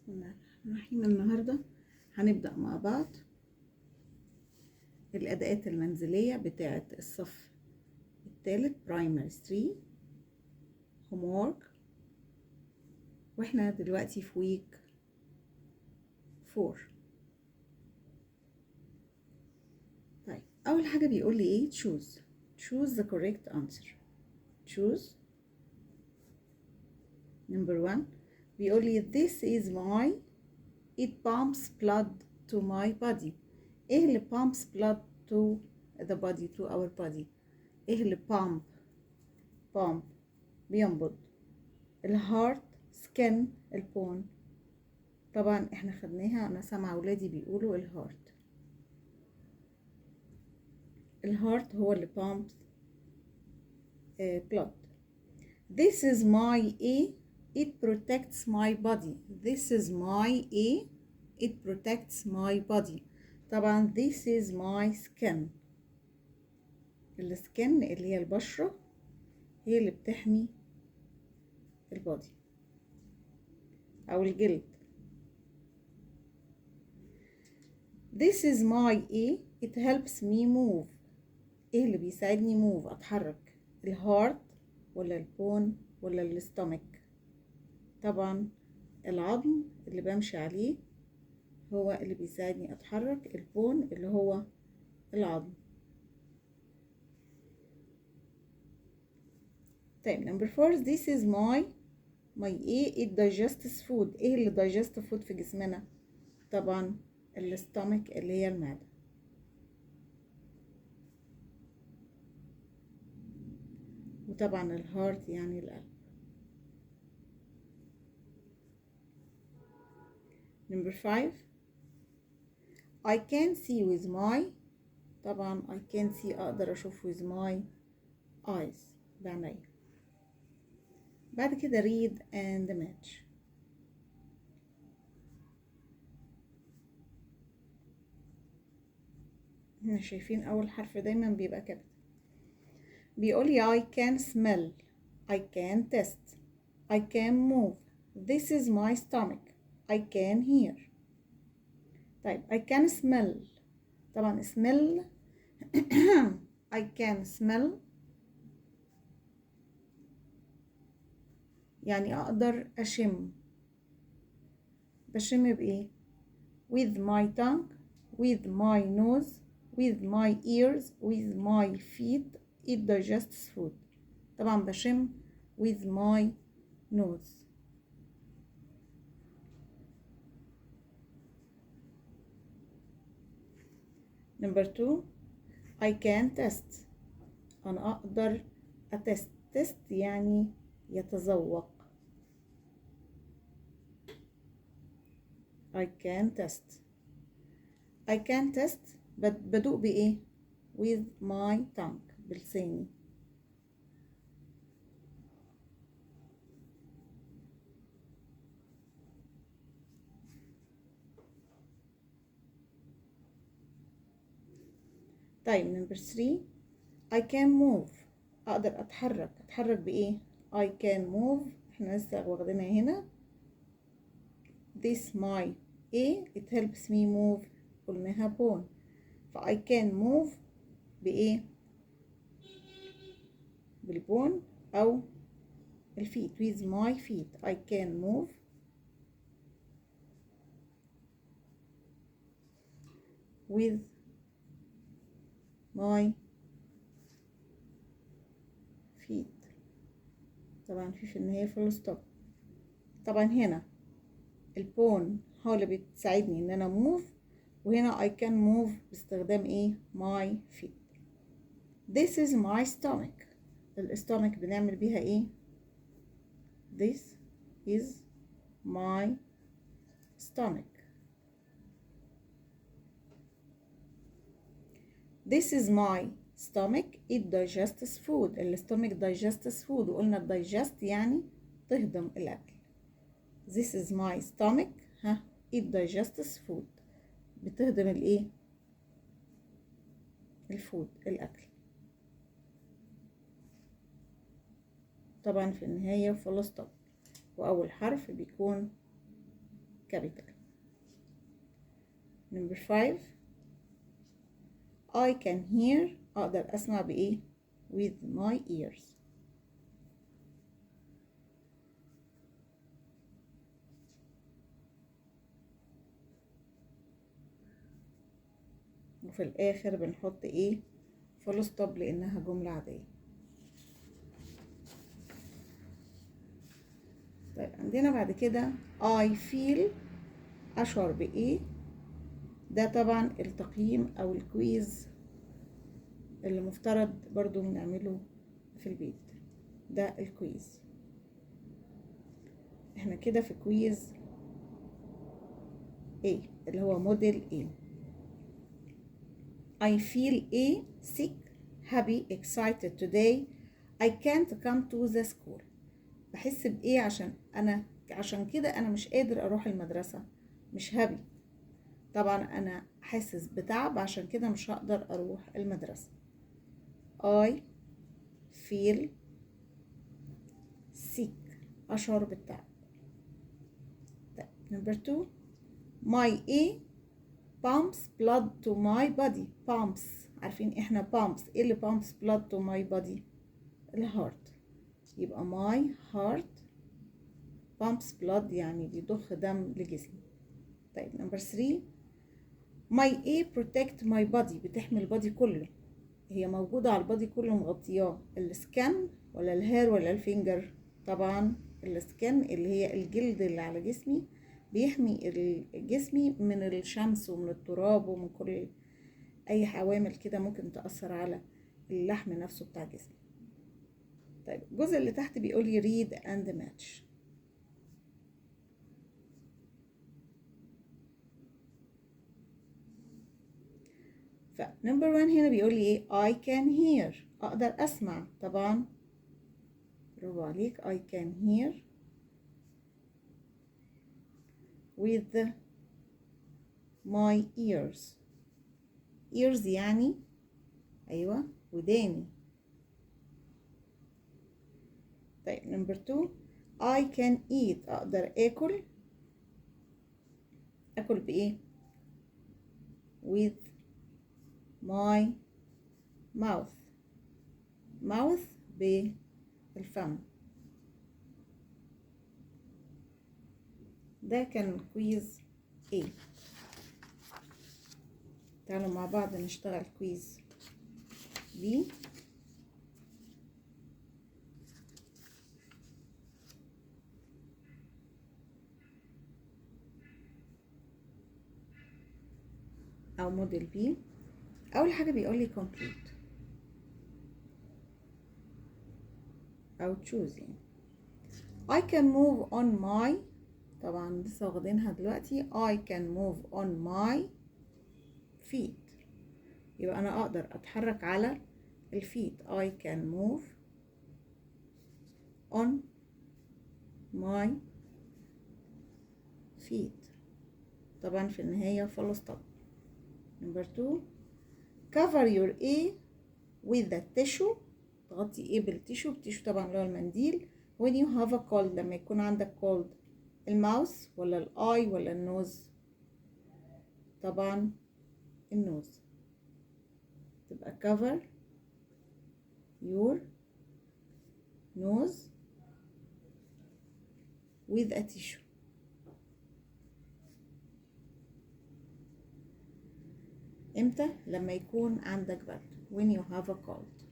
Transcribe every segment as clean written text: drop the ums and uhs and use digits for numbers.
بسم الله الرحمن الرحيم. النهاردة هنبدأ مع بعض الأداءات المنزلية بتاعة الصف الثالث برايمري 3 homework، واحنا دلوقتي في ويك 4. طيب أول حاجة بيقول لي إيه؟ choose the correct answer. choose number 1. بيقول لي this is my it pumps blood to my body. ايه اللي pumps blood to the body to our body؟ ايه اللي pump بينبض؟ الهارت، سكن، البون. طبعا احنا خدناها، انا سامعه اولادي بيقولوا الهارت هو اللي pumps blood. This is my A, it protects my body. This is my A, it protects my body. طبعا this is my skin. السكن اللي هي البشرة هي اللي بتحمي البادي أو الجلد. This is my A, it helps me move. ايه اللي بيساعدني move أتحرك؟ الهارت ولا البون ولا الاستومك؟ طبعا العظم اللي بمشي عليه هو اللي بيساعدني أتحرك، البون اللي هو العظم. طيب number 4. This is my A, it digests food. ايه اللي digest food في جسمنا؟ طبعا الاستومك اللي هي المعدة. وطبعا الهارت يعني القلب. number 5. I can see with my طبعا I can see أقدر أشوف with my eyes بعيني. بعد كده read and match. احنا شايفين أول حرف دايما بيبقى كده. بيقول لي I can smell, I can taste, I can move, this is my stomach, I can hear. طيب I can smell. طبعا smell I can smell يعني أقدر أشم. بشم بإيه؟ with my tongue, with my nose, with my ears, with my feet. It digests food. طبعا بشم with my nose. number 2. I can test. أنا أقدر أتست. test يعني يتذوق. I can test. I can test بدوق بإيه؟ with my tongue بلساني. طيب number 3. I can move. أقدر أتحرك بإيه؟ I can move احنا لسه واخدينها هنا. This my A, it helps me move. قلناها bone. I can move بإيه؟ بالبون أو الفيت. with my feet I can move with my feet. طبعا في النهاية full stop. طبعا هنا البون هو اللي بتساعدني ان انا move، وهنا I can move باستخدام ايه؟ my feet. This is my stomach. الاستومك بنعمل بيها ايه؟ This is my stomach. This is my stomach. It digests food. الستومك digests food، وقلنا digest يعني تهضم الأكل. This is my stomach. It digests food. بتهضم الايه؟ الفود، الأكل. طبعا في النهاية full stop، وأول حرف بيكون capital. Number 5 I can hear أقدر أسمع بإيه؟ with my ears. وفي الآخر بنحط إيه؟ full stop لأنها جملة عادية. طيب عندنا بعد كده I feel أشعر بإيه؟ ده طبعا التقييم أو الكويز اللي مفترض برضو بنعمله في البيت. ده الكويز. احنا كده في كويز A اللي هو موديل A. I feel A sick, happy, excited today. I can't come to the school. بحس بإيه عشان كده أنا مش قادر أروح المدرسة. مش هابي. طبعا أنا حاسس بتعب عشان كده مش هقدر أروح المدرسة. I feel sick. أشعر بالتعب. طيب number 2 my A pumps blood to my body. pumps عارفين احنا pumps ايه اللي pumps blood to my body؟ الهارت. يبقى my heart pumps blood يعني بيضخ دم لجسمي. طيب number 3 my A protect my body بتحمي البادي كله. هي موجودة على البادي كله مغطياه. السكن ولا الهير ولا الفينجر؟ طبعا السكن اللي هي الجلد اللي على جسمي بيحمي جسمي من الشمس ومن التراب ومن كل اي عوامل كده ممكن تأثر على اللحم نفسه بتاع جسمي. طيب الجزء اللي تحت بيقول لي read and match. فنمبر 1 هنا بيقول لي ايه؟ I can hear اقدر اسمع. طبعا برافو عليك. I can hear with my ears. ears يعني ايوه وداني. طيب نمبر 2 I can eat اقدر اكل بايه؟ with my mouth. mouth بالفم. ده كان كويز A. تعالوا مع بعض نشتغل كويز B. أو موديل B. أول حاجة بيقول لي complete أو choose يعني. I can move on my طبعا لسه واخدينها دلوقتي. I can move on my feet. يبقى أنا أقدر أتحرك على الفيت. I can move on my feet. طبعا في النهاية full stop. number 2 cover your A with the tissue. تغطي ايه بالتيشو؟ التيشو طبعا اللي هو المنديل. when you have a cold لما يكون عندك cold. الماوس ولا الاي ولا النوز؟ طبعا النوز. تبقى cover your nose with a tissue. امتى؟ لما يكون عندك برد. when you have a cold.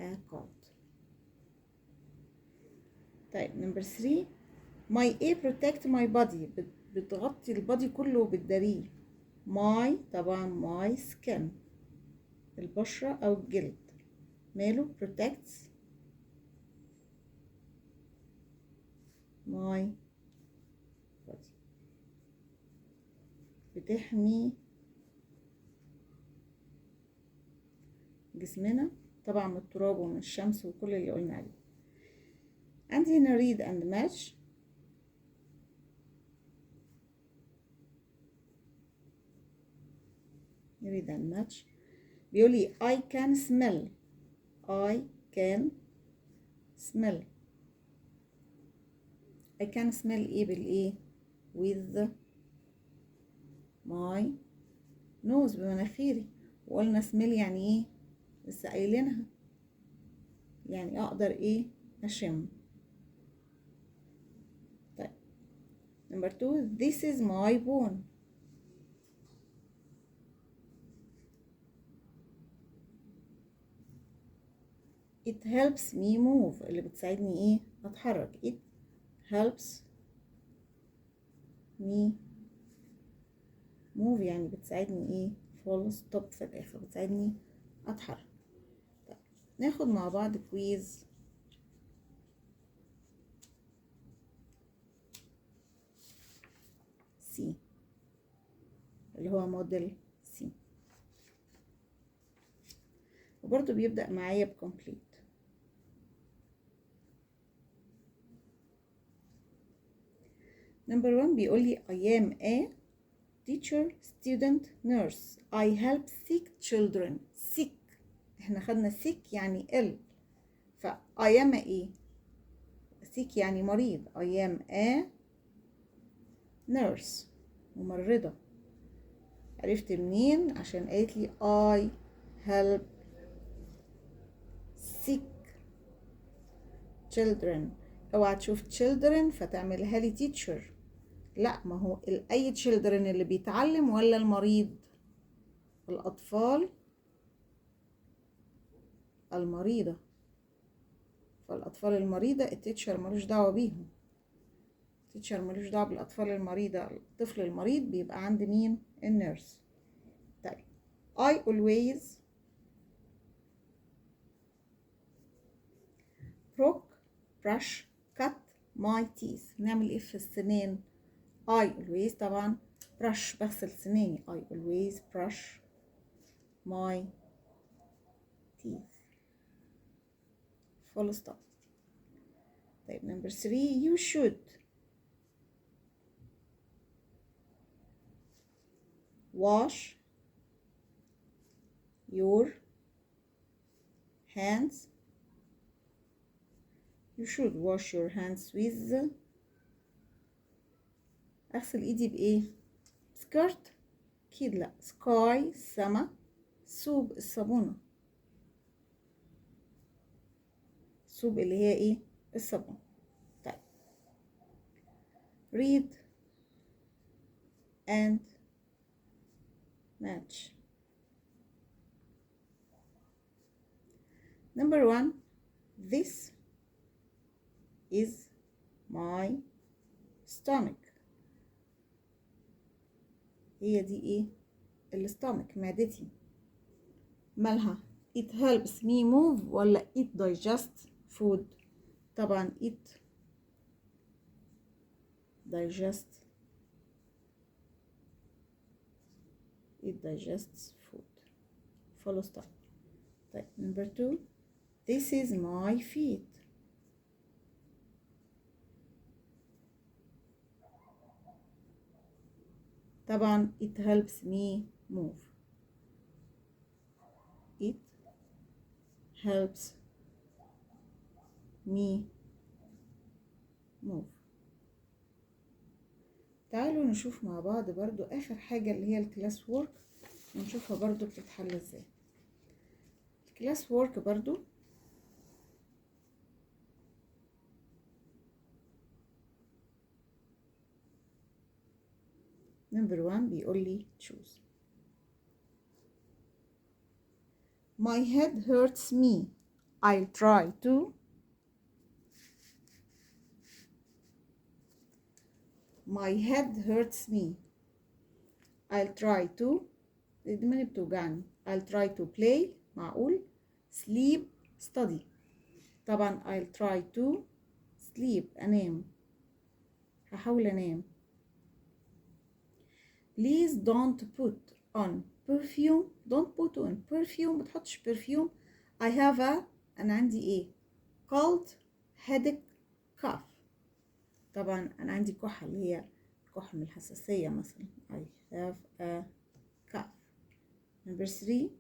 a cold. طيب number 3 my A protect my body. بتغطي البادي كله وبتداريه. my طبعا my skin البشرة أو الجلد. ماله؟ protects my body. بتحمي جسمنا طبعا من التراب ومن الشمس وكل اللي قلنا عليه. عندي هنا read and match. read and match بيقول لي I can smell. I can smell. I can smell ايه بالايه؟ with my nose، بمناخيري. وقلنا smell يعني ايه؟ لسه قايلينها، يعني اقدر ايه؟ اشم. طيب number 2 this is my bone. it helps me move، اللي بتساعدني ايه؟ اتحرك. it helps me move يعني بتساعدني ايه؟ full stop في الاخر، بتساعدني اتحرك. طيب ناخد مع بعض كويز سي اللي هو موديل سي، وبرضه بيبدأ معايا بكمبليت. نمبر 1 بيقول لي I am a teacher student nurse I help sick children. sick احنا خدنا sick يعني ill، ف I am ايه؟ sick يعني مريض. I am a nurse ممرضة. عرفت منين؟ عشان قالت لي I help sick children. اوعى تشوف children فتعملها لي teacher، لا، ما هو اي children اللي بيتعلم ولا المريض؟ الاطفال المريضة. فالاطفال المريضة التيتشر ملوش دعوة بيهم، التيتشر ملوش دعوة بالاطفال المريضة. الطفل المريض بيبقى عند مين؟ النيرس. طيب I always brush cut my teeth. نعمل ايه في السنان؟ I always طبعا brush بغسل سناني. I always brush my teeth full stop. طيب number 3 you should wash your hands. You should wash your hands with. اغسل ايدي بايه؟ سكرت؟ اكيد لا. سكاي سما، سوب الصابونة، سوب اللي هي ايه؟ الصابون. طيب read and match. number 1 this is my stomach. هي دي ايه؟ الستامك، معدتي. مالها؟ it helps me move ولا it digest food؟ طبعا it digests food full stop. طيب number 2 this is my feet. طبعا it helps me move. it helps me move. تعالوا نشوف مع بعض برضو آخر حاجة اللي هي الكلاس وورك، ونشوفها برضو بتتحل ازاي. الكلاس وورك برضو number 1 بيقول لي choose. My head hurts me I'll try to. My head hurts me I'll try to. دماغي بتوجعني. I'll try to play معقول. sleep study. طبعا I'll try to sleep أنام، هحاول أنام. please don't put on perfume. don't put on perfume، متحطش perfume. I have a أنا عندي إيه؟ cold headache cough. طبعا أنا عندي كحة اللي هي كحة من الحساسية مثلا. I have a cough. number 3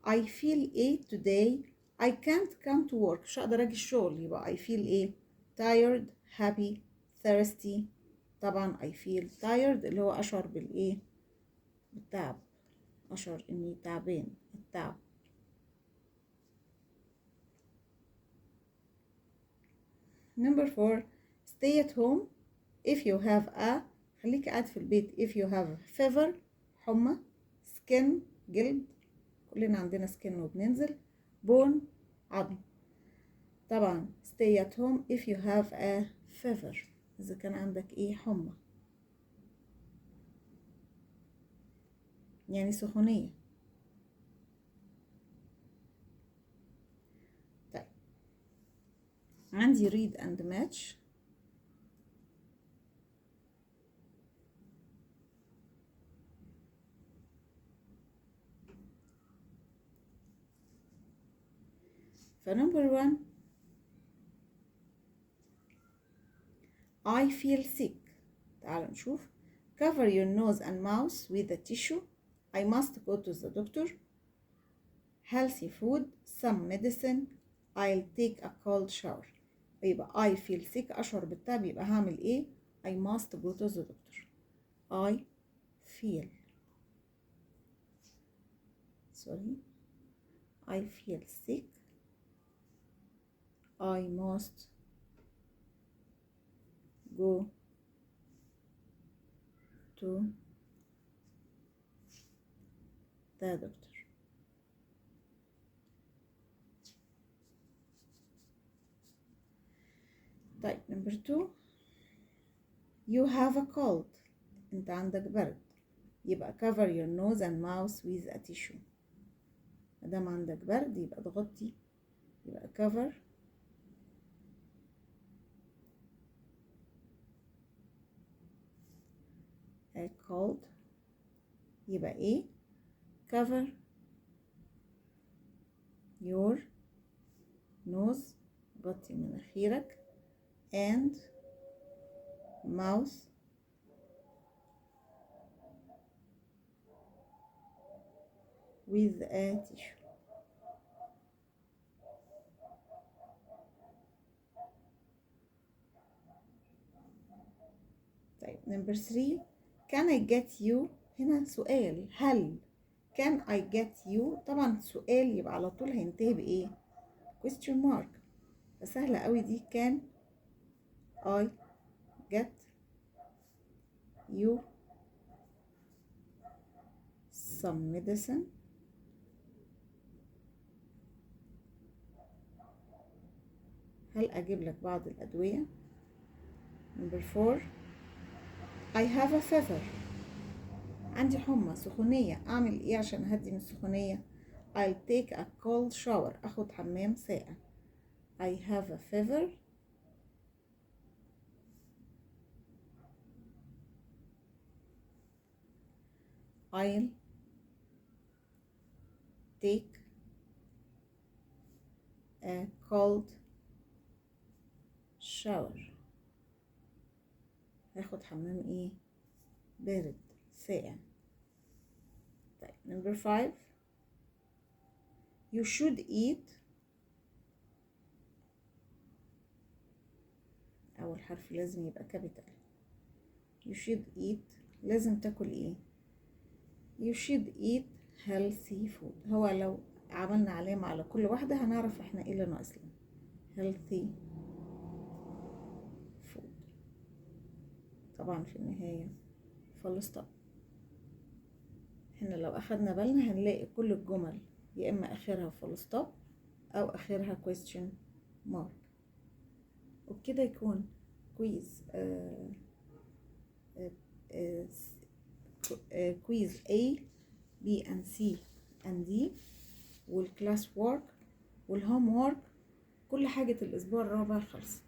I feel ايه today. I can't come to work. مش هقدر اجي الشغل. يبقى I feel ايه؟ tired, happy, thirsty. طبعا I feel tired اللي هو اشعر بالايه؟ بالتعب. اشعر اني تعبان. التعب. Number 4. Stay at home if you have a. خليك قاعد في البيت if you have fever. حمى. skin. جلد. كلنا عندنا skin وبننزل. bone. عظم. طبعا stay at home if you have a fever. إذا كان عندك إيه؟ حمى. يعني سخونية. طيب عندي read and match. فنمبر 1 I feel sick. تعالوا نشوف. cover your nose and mouth with a tissue. I must go to the doctor. healthy food. some medicine. I'll take a cold shower. يبقى I feel sick أشعر بالتعب. يبقى هعمل إيه؟ I must go to the doctor. I feel. sorry. I feel sick. I must go to the doctor. طيب number 2 you have a cold. انت عندك برد. يبقى cover your nose and mouth with a tissue. مادام عندك برد يبقى تغطي. يبقى cover a cold. يبقى ايه؟ cover your nose. غطي مناخيرك. and mouth with a tissue. طيب number 3 can I get you. هنا سؤال. هل can I get you. طبعا سؤال يبقى على طول هينتهي بإيه؟ question mark. فسهلة قوي دي. can I get you some medicine. هل أجيب لك بعض الأدوية. number 4 I have a fever. عندي حمى سخونية. أعمل إيه عشان أهدي من السخونية؟ I'll take a cold shower. أخد حمام ساقع. I have a fever. I'll take a cold shower. هاخد حمام ايه؟ بارد ساقع. طيب number 5 you should eat. أول حرف لازم يبقى capital. you should eat. لازم تاكل ايه؟ you should eat healthy food. هو لو عملنا علامة على كل واحدة هنعرف احنا ايه اللي ناقصنا. healthy food. طبعا في النهاية full stop. احنا لو اخدنا بالنا هنلاقي كل الجمل يا اما اخرها full stop او اخرها question mark. وبكده يكون كويز كويز A B and C and D والكلاس وورك والهوم وورك. كل حاجة الأسبوع الرابع خلصت.